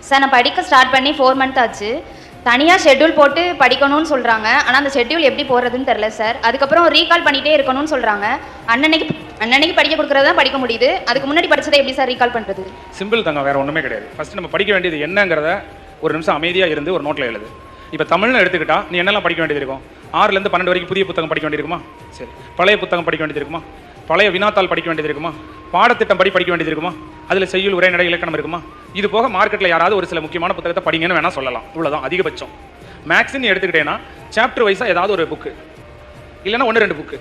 Sir நான் படிக்க start பண்ணி 4 மந்த் ஆச்சு. தனியாக ஷெட்யூல் போட்டு படிக்கணும்னு சொல்கிறாங்க. ஆனால் அந்த ஷெட்யூல் எப்படி போகிறதுன்னு தெரில சார். அதுக்கப்புறம் ரீகால் பண்ணிகிட்டே இருக்கணும்னு சொல்கிறாங்க. அன்னன்னைக்கு படிக்க கொடுக்குறது தான் படிக்க முடியுது. அதுக்கு முன்னாடி படிச்சதை எப்படி சார் ரீகால் பண்ணுறது? சிம்பிள் தாங்க, வேறு ஒன்றுமே கிடையாது. ஃபஸ்ட்டு நம்ம படிக்க வேண்டியது என்னங்கிறத ஒரு நிமிஷம் அமைதியாக இருந்து ஒரு நோட்டில் எழுது. இப்போ தமிழ்னு எடுத்துக்கிட்டா நீ என்னெல்லாம் படிக்க வேண்டியது இருக்கும்? 6லேருந்து 12 வரைக்கும் புதிய புத்தகம் படிக்க வேண்டியிருக்குமா? சரி. பழைய புத்தகம் படிக்க வேண்டியது இருக்குமா? பழைய வினாத்தாள் படிக்க வேண்டியது இருக்குமா? பாடத்திட்டம் படிக்க வேண்டியது இருக்குமா? அதில் செய்யுள், உரை, நடை, இலக்கணம் இருக்குமா? இது போக மார்க்கெட்டில் யாராவது ஒரு சில முக்கியமான புத்தகத்தை படிங்கன்னு வேணால் சொல்லலாம். இவ்வளோதான் அதிகபட்சம். மேக்ஸ்ன்னு எடுத்துக்கிட்டேன்னா சாப்டர் வைஸாக ஏதாவது ஒரு புக்கு, இல்லைன்னா 1-2 புக்கு,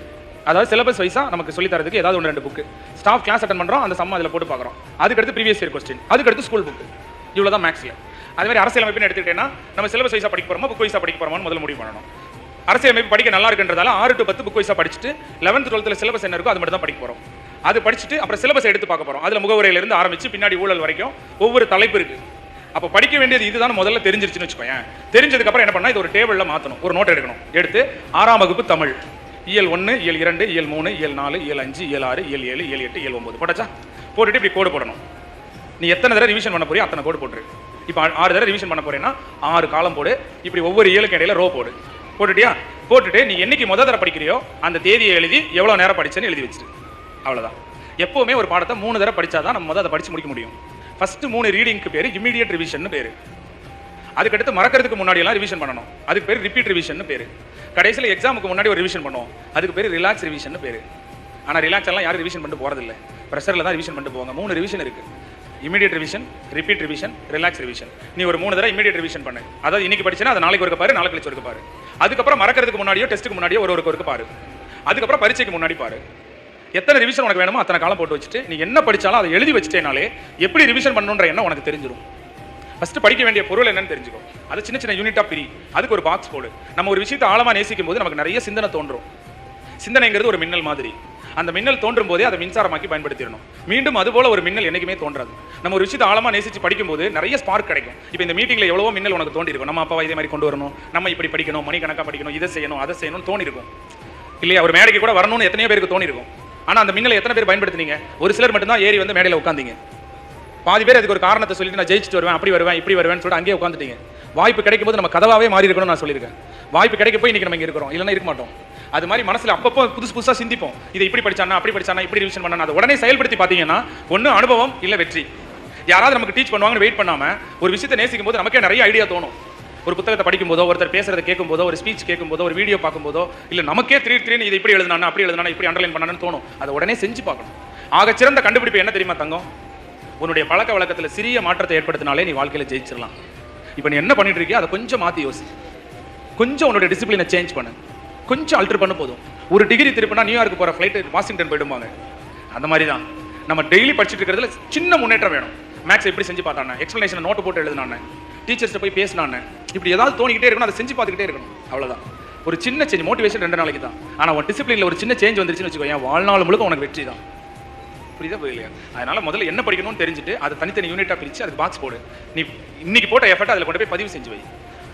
அதாவது சிலபஸ் வைஸாக நமக்கு சொல்லி தரதுக்கு ஏதாவது 1-2 புக்கு. ஸ்டாஃப் கிளாஸ் அட்டன் பண்ணுறோம், அந்த சம்மா அதில் போட்டு பார்க்குறோம். அதுக்கடுத்து ப்ரீவியஸ் இயர் கொஸ்டின், அதுக்கடுத்து ஸ்கூல் புக்கு. இவ்வளோ தான் மேக்ஸில். அதுமாதிரி அரசியலமைப்புன்னு எடுத்துக்கிட்டேன்னா நம்ம சிலபஸ் வைஸாக படிக்க போகிறோமா, புக் வைஸாக படிக்க போகிறோமான்னு முதல்ல முடிவு பண்ணணும். அரசியலமைப்பு படிக்க நல்லா இருக்குன்றதால 6 to 10 புக் வைஸாக படிச்சுட்டு 11th 12th சிலபஸ் என்ன இருக்கோ அது மட்டும் தான் படிக்க போகிறோம். அது படிச்சுட்டு அப்புறம் சிலபஸ் எடுத்து பார்க்க போகிறோம். அதில் முகவுரையிலிருந்து ஆரம்பித்து பின்னாடி ஊழல் வரைக்கும் ஒவ்வொரு தலைப்பு இருக்குது. அப்போ படிக்க வேண்டியது இதுதான் முதல்ல தெரிஞ்சிருச்சுன்னு வச்சுக்கோங்க. தெரிஞ்சதுக்கப்புறம் என்ன பண்ணால் இது ஒரு டேபிளில் மாற்றணும், ஒரு நோட் எடுக்கணும். எடுத்து 6ஆம் வகுப்பு தமிழ் இயல் 1, இயல் 2, இயல் 3, இயல் 4, இயல் 5, இயல் 6, இயல் 7, இயல் 8, இயல் 9 போட்டாச்சா? போட்டுட்டு இப்படி கோடு போடணும். நீ எத்தனை தடவை ரிவிஷன் பண்ண போறியோ அத்தனை கோடு போட்டுரு. இப்போ 6 தடவை ரிவிஷன் பண்ண போறேன்னா 6 காலம் போடு. இப்படி ஒவ்வொரு இயலுக்கு இடையில ரோ போடு. போட்டுட்டியா? போட்டுட்டு நீ என்னைக்கு முதல் தடவை படிக்கிறியோ அந்த தேதியை எழுதி எவ்வளோ நேரம் படிச்சேன்னு எழுதி வச்சிரு. அவ்வளோதான். எப்போவுமே ஒரு பாடத்தை 3 தடவை படித்தாதான் நம்ம அதை படித்து முடிக்க முடியும். ஃபஸ்ட்டு 3 ரீடிங்க்கு பேர் இமீடியட் ரிவிஷன் பேர். அதுக்கடுத்து மறக்கிறதுக்கு முன்னாடியெல்லாம் ரிவிஷன் பண்ணணும், அதுக்கு பேர் ரிப்பீட் ரிவிஷன் பேர். கடைசியில் எக்ஸாமுக்கு முன்னாடி ஒரு ரிவிஷன் பண்ணுவோம், அதுக்கு பேர் ரிலாக்ஸ் ரிவிஷன் பேர். ஆனால் ரிலாக்ஸ் எல்லாம் யாரும் ரிவிஷன் பண்ணிட்டு போகிறதில்ல, ப்ரெஷரில் தான் ரிவிஷன் பண்ணிட்டு போவாங்க. 3 ரிவிஷன் இருக்குது: immediate revision, repeat revision, relax revision. நீ ஒரு 3 தடவை இமீடியட் ரிவிஷன் பண்ணு. அதாவது இன்னைக்கு படிச்சேன்னா அதை நாளைக்கு ஒருக்க பாரு, நாளைக்கு கழிச்சு ஒருக்க பாரு. அதுக்கப்புறம் மறக்கிறதுக்கு முன்னாடியோ டெஸ்ட்டுக்கு முன்னாடியோ ஒருக்க பாரு. அதுக்கப்புறம் பரீட்சைக்கு முன்னாடி பாரு. எத்தனை ரிவிஷன் உனக்கு வேணுமோ அத்தனை காலம் போட்டு வச்சுட்டு நீ என்ன படித்தாலும் அதை எழுதி வச்சுட்டேனாலே எப்படி ரிவிஷன் பண்ணணுன்ற எண்ணம் உனக்கு தெரிஞ்சிடும். ஃபஸ்ட்டு படிக்க வேண்டிய பொருள் என்னன்னு தெரிஞ்சுக்கோ. அது சின்ன சின்ன யூனிட்டாக பிரி, அதுக்கு ஒரு பாக்ஸ் போடு. நம்ம ஒரு விஷயத்தை ஆழமாக நேசிக்கும் போது நமக்கு நிறைய சிந்தனை தோன்றும். சிந்தனைங்கிறது ஒரு மின்னல் மாதிரி. அந்த மின்னல் தோன்றும் போதே அதை மின்சாரமாக்கி பயன்படுத்திடணும். மீண்டும் அதுபோல ஒரு மின்னல் என்றைக்குமே தோன்றாது. நம்ம ஒரு விஷயத்தை ஆழமாக நேசித்து படிக்கும்போது நிறைய ஸ்பார்க் கிடைக்கும். இப்போ இந்த மீட்டிங்கில் எவ்வளவோ மின்னல் உனக்கு தோண்டிருக்கும். நம்ம அப்பாவை இதே மாதிரி கொண்டு வரணும், நம்ம இப்படி படிக்கணும், மணிக்கணக்காக படிக்கணும், இதை செய்யணும், அதை செய்யணும்னு தோணிருக்கும் இல்லையா? ஒரு மேடைக்கு கூட வரணும்னு எத்தனையோ பேருக்கு தோணிருக்கும். ஆனால் அந்த மின்னலை எத்தனை பேர் பயன்படுத்தினீங்க? ஒரு சிலர் மட்டும்தான் ஏறி வந்து மேடையில் உட்காந்தீங்க. பாதி பேர் அதுக்கு ஒரு காரணத்தை சொல்லிட்டு நான் ஜெயிச்சுட்டு வருவேன், அப்படி வருவேன், இப்படி வருவேன்னு சொல்லிட்டு அங்கேயே உட்காந்துட்டீங்க. வாய்ப்பு கிடைக்கும் போது நம்ம கதவாவே மாறி இருக்கணும்னு நான் சொல்லியிருக்கேன். வாய்ப்பு கிடைக்க போய் இன்னைக்கு நம்ம இங்கே இருக்கிறோம், இல்லைன்னா இருக்க மாட்டோம். அது மாதிரி மனசில் அப்பப்போ புதுசாக சிந்திப்போம். இதை இப்படி படிச்சானா, அப்படி படிச்சானா, இப்படி ரிவிஷன் பண்ணா, அதை உடனே செயல்படுத்தி பார்த்தீங்கன்னா ஒன்று அனுபவம், இல்லை வெற்றி. யாராவது நமக்கு டீச் பண்ணுவாங்கன்னு வெயிட் பண்ணாமல் ஒரு விஷயத்தை நேசிக்கும் போது நமக்கே நிறைய ஐடியா தோணும். ஒரு புத்தகத்தை படிக்கும் போதோ, ஒருத்தர் பேசுறதை கேட்கும் போதோ, ஒரு ஸ்பீச் கேட்கும் போதோ, ஒரு வீடியோ பார்க்கும்போதோ, இல்லை நமக்கே திடீர்னு இதை இப்படி எழுதுனா, அப்படி எழுதுனா, இப்படி அண்டர்லைன் பண்ணான்னு தோணும். அதை உடனே செஞ்சு பார்க்கணும். ஆகச்சிறந்த கண்டுபிடிப்பு என்ன தெரியுமா தங்கம்? உன்னுடைய பழக்க வழக்கத்தில் சிறிய மாற்றத்தை ஏற்படுத்தினாலே நீ வாழ்க்கையில் ஜெயிச்சிடலாம். இப்போ நீ என்ன பண்ணிட்டு இருக்கியோ அதை கொஞ்சம் மாற்றி யோசி. கொஞ்சம் உன்னுடைய டிசிப்ளினை சேஞ்ச் பண்ணு, கொஞ்சம் அல்டர் பண்ண போதும். ஒரு டிகிரி திருப்பினா நியூயார்க்கு போகிற ஃப்ளைட்டு வாஷிங்டன் போயிடுவாங்க. அந்த மாதிரி தான் நம்ம டெய்லி படிச்சுட்டு இருக்கிறதுல சின்ன முன்னேற்றம் வேணும். மேக்ஸ் எப்படி செஞ்சு பார்த்தானே, எக்ஸ்பிளனேஷன் நோட்டு போட்டு எழுதுனானே, டீச்சர்ஸ்ட்ட போய் பேசினானே, இப்படி ஏதாவது தோணிக்கிட்டே இருக்கணும், அதை செஞ்சு பார்த்துக்கிட்டே இருக்கணும். அவ்வளோதான். ஒரு சின்ன சேஞ்ச், மோட்டிவேஷன் 2 நாளைக்கு தான். ஆனால் உன் டிசிப்ளினில் ஒரு சின்ன சேஞ்ச் வந்துருச்சுன்னு வச்சுக்கோ, என் வாழ்நாள் முழுக்க உனக்கு வெற்றி தான். புரியுதா புரியலையா? அதனால முதல்ல என்ன படிக்கணும்னு தெரிஞ்சுட்டு அதை தனித்தனி யூனிட்டாக பிரித்து அதுக்கு பாக்ஸ் போடு. நீ இன்னைக்கு போட்ட எஃபர்ட் அதில் கொண்டு போய் பதிவு செஞ்சு வை.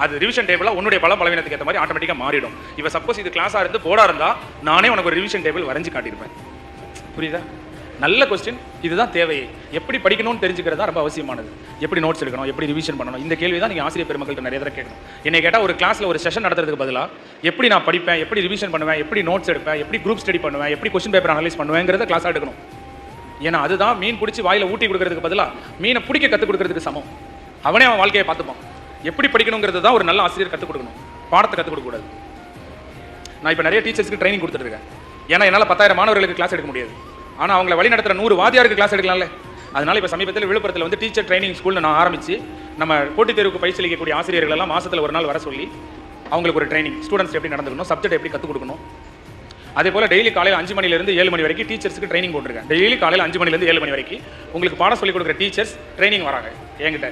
அது ரிவிஷன் டேபிளாக உன்னுடைய பலவீனத்துக்கு ஏற்ற மாதிரி ஆட்டோமேட்டிக்காக மாறிடும். இப்போ சப்போஸ் இது கிளாஸாக இருந்து போர்டாக இருந்தால் நானே உனக்கு ஒரு ரிவிஷன் டேபிள் வரைஞ்சு காட்டியிருப்பேன். புரியுதா? நல்ல கொஸ்டின். இதுதான் தேவையே. எப்படி படிக்கணும்னு தெரிஞ்சுக்கிறது தான் ரொம்ப அவசியமானது. எப்படி நோட்ஸ் எடுக்கணும், எப்படி ரிவிஷன் பண்ணணும், இந்த கேள்வி தான் நீங்கள் ஆசிரியர் பெருமக்கள்கிட்ட நிறைய தடவை கேட்கணும். என்னை கேட்டால் ஒரு கிளாஸில் ஒரு செஷன் நடத்துறதுக்கு பதிலாக எப்படி நான் படிப்பேன், எப்படி ரிவிஷன் பண்ணுவேன், எப்படி நோட்ஸ் எடுப்பேன், எப்படி குரூப் ஸ்டடி பண்ணுவேன், எப்படி கொஸ்டின் பேப்பர் அனலைஸ் பண்ணுவேங்கிறத கிளாஸாக எடுக்கணும். ஏன்னா அதுதான் மீன் பிடிச்சி வாயில் ஊட்டி கொடுக்கறதுக்கு பதிலாக மீனை பிடிக்க கற்றுக் கொடுக்கறதுக்கு சமம். அவனே அவன் வாழ்க்கையை பார்த்துப்பான். எப்படி படிக்கணுங்கிறது தான் ஒரு நல்ல ஆசிரியர் கற்றுக் கொடுக்கணும், பாடத்தை கற்றுக் கொடுக்கக்கூடாது. நான் இப்போ நிறைய டீச்சர்ஸ்க்கு ட்ரைனிங் கொடுத்துருக்கேன். ஏன்னா என்னால் 10,000 மாணவர்களுக்கு கிளாஸ் எடுக்க முடியாது. ஆனால் அவங்களை வழி நடத்துகிற 100 வாத்தியாருக்கு கிளாஸ் எடுக்கலாம்ல. அதனால் இப்போ சமீபத்தில் விழுப்புரத்தில் வந்து டீச்சர் ட்ரைனிங் ஸ்கூலில் நான் ஆரம்பித்து நம்ம போட்டித் தேர்வுக்கு பயிற்சி அளிக்கக்கூடிய ஆசிரியர்கள் எல்லாம் மாதத்தில் ஒரு நாள் வர சொல்லி அவங்களுக்கு ஒரு ட்ரைனிங், ஸ்டூடெண்ட்ஸ் எப்படி நடந்துக்கணும், சப்ஜெக்ட் எப்படி கற்றுக் கொடுக்கணும். அதே போல் டெய்லி காலையில் 5 மணிலேருந்து 7 மணி வரைக்கும் டீச்சர்ஸுக்கு ட்ரைனிங் போட்டிருக்கேன். டெய்லி காலையில் 5 மணிலேருந்து 7 மணி வரைக்கும் உங்களுக்கு பாடம் சொல்லிக் கொடுக்குற டீச்சர்ஸ் ட்ரைனிங் வராங்க என்கிட்ட.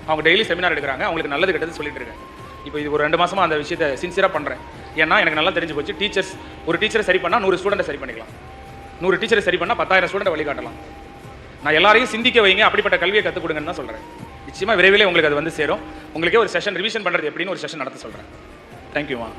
அவங்க டெய்லி செமினார் எடுக்கிறாங்க. அவங்களுக்கு நல்லது கெட்டது சொல்லிட்டு இருக்கேன். இப்போ இது ஒரு 2 மாதமாக அந்த விஷயத்தை சின்சியராக பண்ணுறேன். ஏன்னா எனக்கு நல்லா தெரிஞ்சு போச்சு, டீச்சர்ஸ் ஒரு டீச்சரை சரி பண்ணால் 100 ஸ்டூடெண்ட்டை சரி பண்ணிக்கலாம். 100 டீச்சரை சரி பண்ணால் 10,000 ஸ்டூடெண்ட்டை வழிகாட்டலாம். நான் எல்லாரையும் சிந்திக்க வைங்க, அப்படிப்பட்ட கல்வியை கற்றுக் கொடுங்கன்னு தான் சொல்கிறேன். நிச்சயமாக விரைவில் உங்களுக்கு அது வந்து சேரும். உங்களுக்கே ஒரு செஷன் ரிவிஷன் பண்ணுறது எப்படின்னு ஒரு செஷன் நடத்த சொல்கிறேன். தேங்க்யூமா.